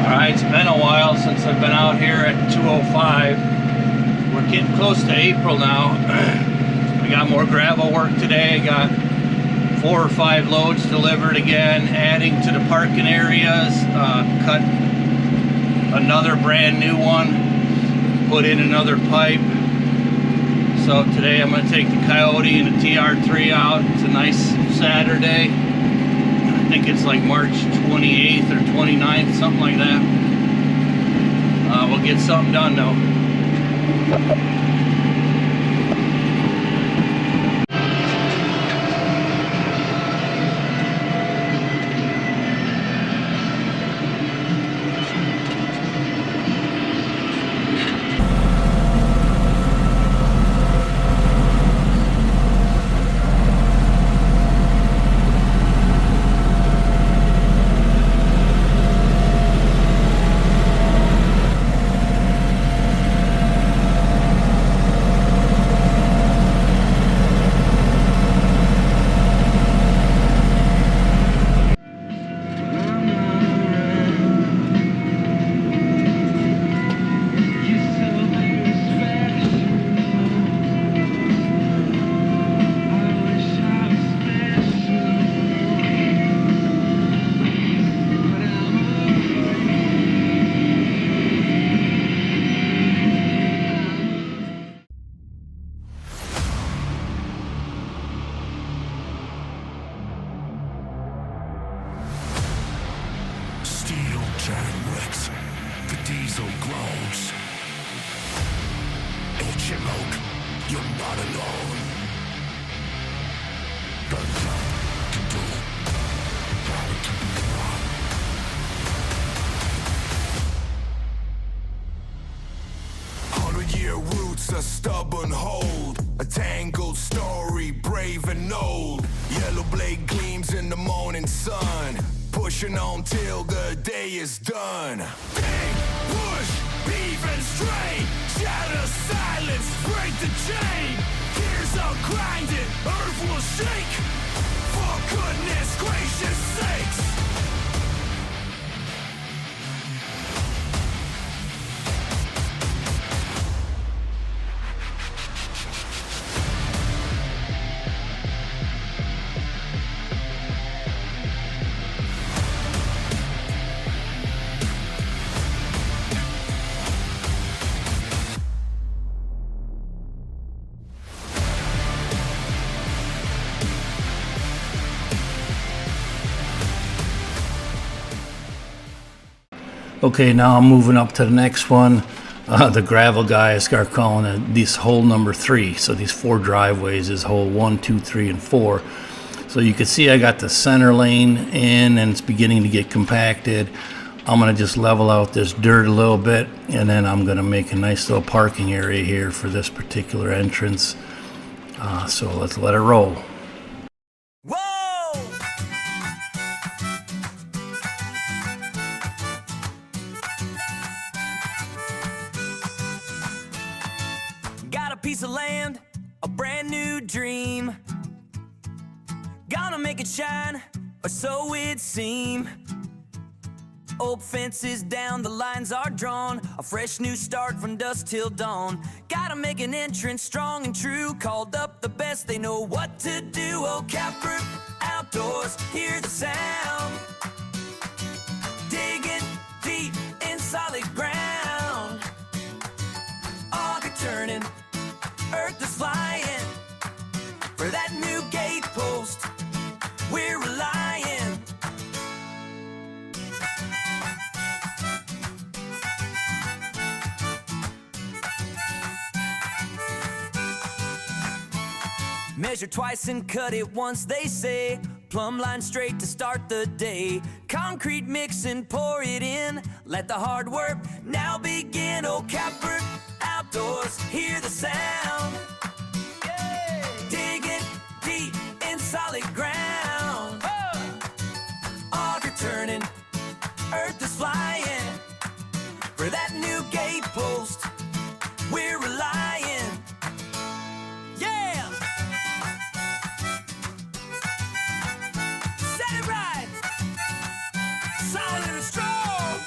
Alright, it's been a while since I've been out here at 205. We're getting close to April now. I got more gravel work today. I got 4 or 5 loads delivered again, adding to the parking areas, cut another brand new one, put in another pipe. So today I'm going to take the Kioti and the TR3 out. It's a nice Saturday. I think it's like March 28th or 29th, something like that. We'll get something done though. The diesel groans. Hey Chimoke, you're not alone. The love can do how it can be wrong. 100-year roots, a stubborn hold, a tangled story, brave and old. Yellow blade gleams in the morning sun, pushing on till the day is done. Big push, beef and strain, shatter silence, break the chain. Gears are grinding, earth will shake, for goodness gracious sakes. Okay, now I'm moving up to the next one. The gravel guys start calling it this hole number 3. So these 4 driveways is hole 1, 2, 3, and 4. So you can see I got the center lane in and it's beginning to get compacted. I'm gonna just level out this dirt a little bit and then I'm gonna make a nice little parking area here for this particular entrance. So let's let it roll. Piece of land, a brand new dream. Gonna make it shine, or so it seem. Old fences down, the lines are drawn. A fresh new start from dusk till dawn. Gotta make an entrance strong and true. Called up the best, they know what to do. Oh, Kapper Outdoors, hear the sound. Digging deep in solid ground. Auger turning, earth is flying. For that new gate post, we're relying. Measure twice and cut it once, they say. Plumb line straight to start the day. Concrete mix and pour it in. Let the hard work now begin. Oh, Kapper Outdoors, hear the sound. Yeah. Digging deep in solid ground. Auger turning, earth is flying. For that new gate post, we're relying. Yeah! Set it right! Solid and strong!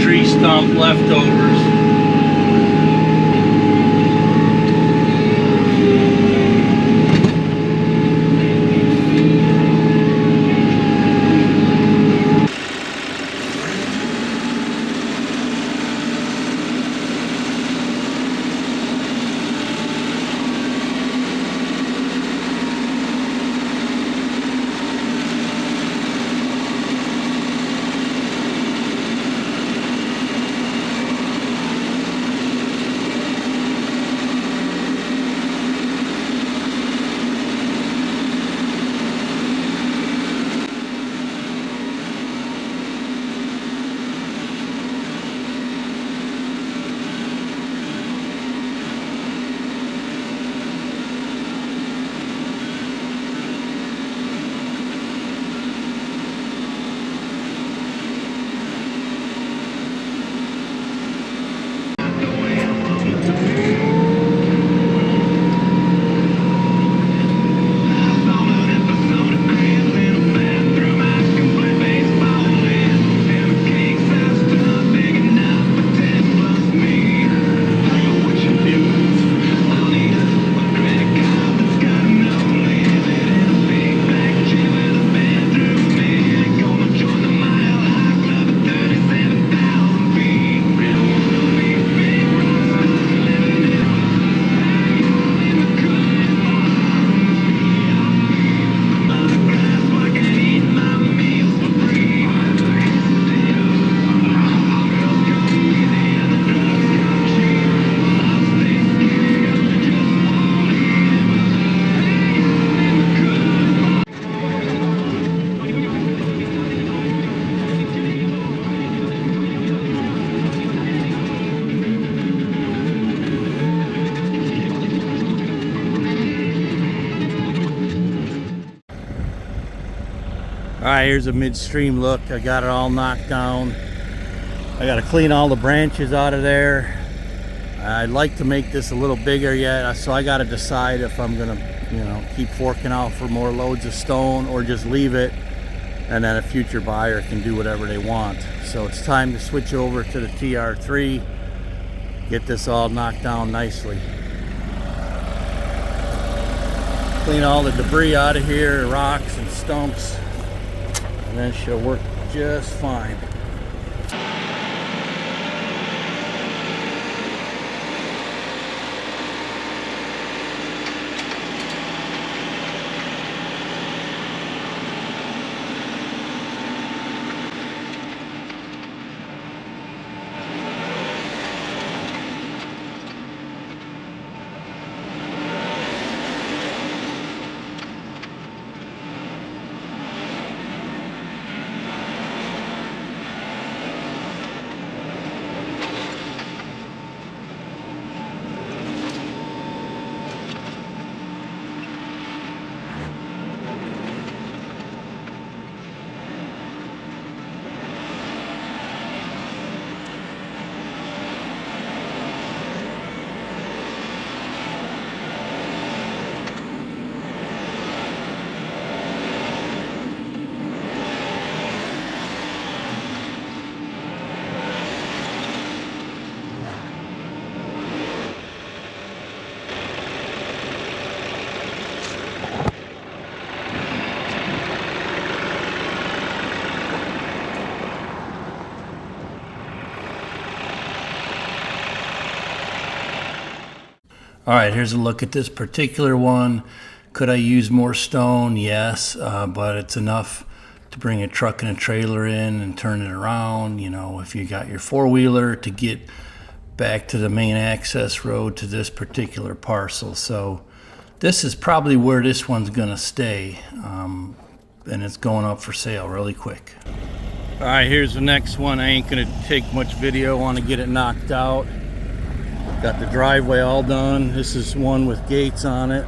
tree stump leftovers. Alright, here's a midstream look. I got it all knocked down. I got to clean all the branches out of there. I'd like to make this a little bigger yet, so I got to decide if I'm going to, keep forking out for more loads of stone or just leave it, and then a future buyer can do whatever they want. So it's time to switch over to the TR3, get this all knocked down nicely. Clean all the debris out of here, rocks and stumps, and then she'll work just fine. All right, here's a look at this particular one. Could I use more stone? Yes, but it's enough to bring a truck and a trailer in and turn it around. If you got your four-wheeler to get back to the main access road to this particular parcel. So this is probably where this one's gonna stay, and it's going up for sale really quick. All right, here's the next one. I ain't gonna take much video. I want to get it knocked out. Got the driveway all done. This is one with gates on it.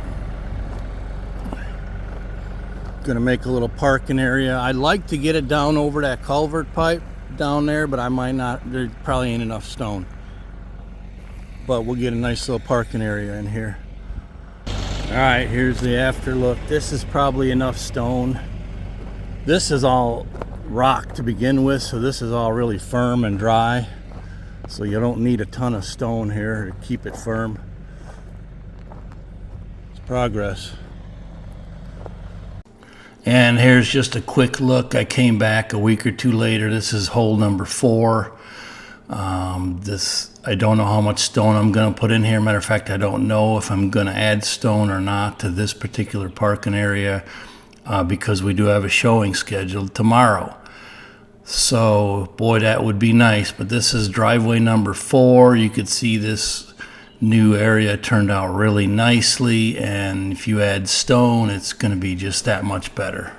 Gonna make a little parking area. I'd like to get it down over that culvert pipe down there, but I might not. There probably ain't enough stone. But we'll get a nice little parking area in here. All right, here's the after look. This is probably enough stone. This is all rock to begin with, so this is all really firm and dry, so you don't need a ton of stone here to keep it firm. It's progress. And here's just a quick look. I came back a week or two later. This is hole number 4. I don't know how much stone I'm going to put in here. Matter of fact, I don't know if I'm going to add stone or not to this particular parking area because we do have a showing scheduled tomorrow. So, boy, that would be nice. But this is driveway number 4. You could see this new area turned out really nicely, and if you add stone, it's going to be just that much better.